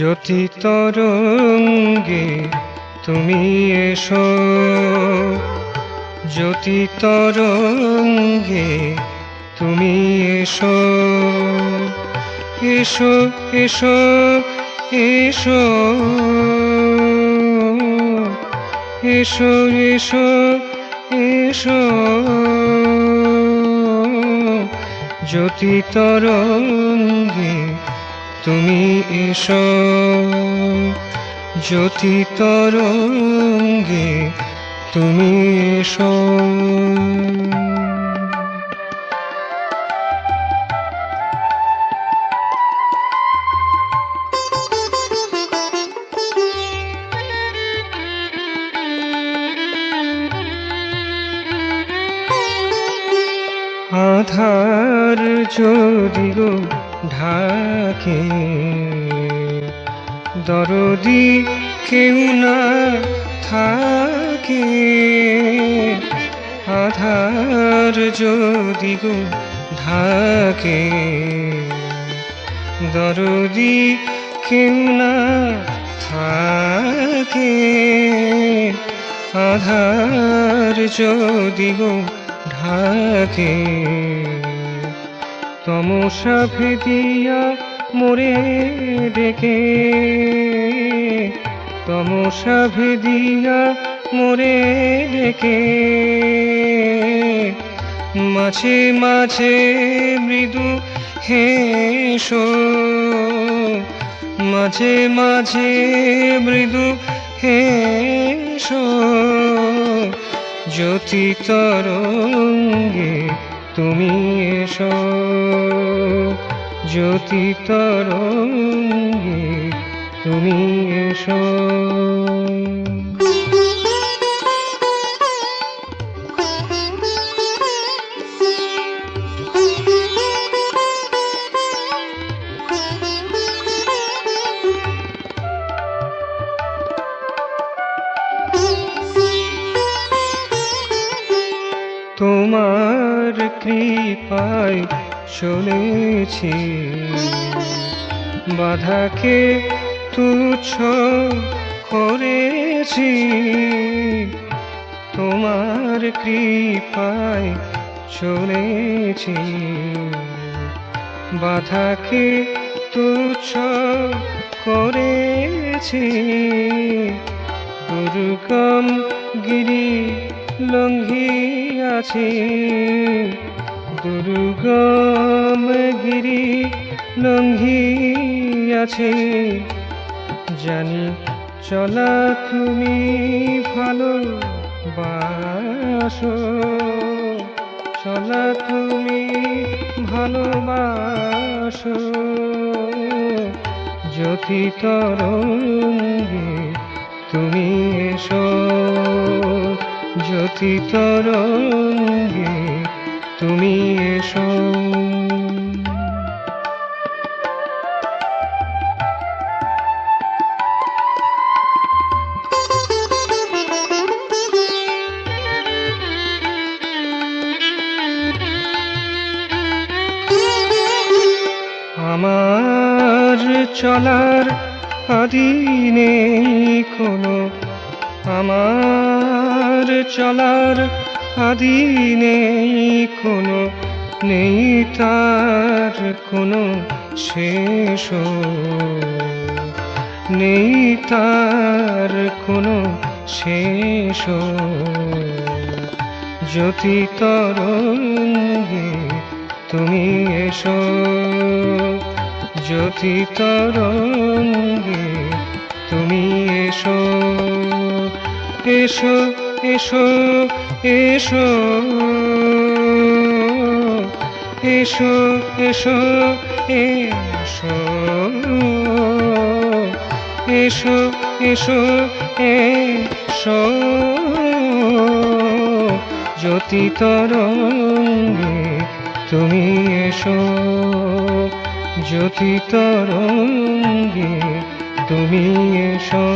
জ্যোতি তরঙ্গে তুমি এসো, জ্যোতি তরঙ্গে তুমি এসো, এসো এসো এসো, এসো এসো এসো, জ্যোতি তরঙ্গে তুমি এসো, জ্যোতি তরঙ্গে তুমি এসো। আধার যদি গো ঢাকে, দরদি কেউ না থাকে, আধার যদি গো ঢাকে, দরদি কেউ না থাকে, আধার যদি গো ঢাকে, তমসা ভেদিয়া মোরে ডেকে, তমসা ভেদিয়া মোরে ডেকে, মাঝে মাঝে মৃদু হেসো, মাঝে মাঝে মৃদু হেসো, জ্যোতি তরঙ্গে তুমি এসো, জ্যোতি তরঙ্গে তুমি এসো। তোমার কৃপায় চলেছি, বাধাকে তুচ্ছ করেছি, তোমার কৃপায় চলেছি, বাধাকে তুচ্ছ করেছি, দুর্গম গিরি লঙ্ঘিয়াছি, দুর্গম গিরি লঙ্ঘিয়াছি, জানি চলা তুমি ভালোবাসো, চলা তুমি ভালোবাসো, জ্যোতি তরঙ্গে তুমি এসো, জ্যোতি তরঙ্গে তুমি এসো। আমার চলার আদি নেই কোনো, আমার চলার আদি নেই কোনো, নেই তার কোনো শেষ, নেই তার কোনো শেষ, জ্যোতি তরঙ্গে তুমি এসো, জ্যোতি তরঙ্গে তুমি এসো, এসো এসো এসো, এসো এসো এসো, এসো এসো এসো, জ্যোতি তরঙ্গে তুমি এসো, জ্যোতি তরঙ্গে তুমি এসো।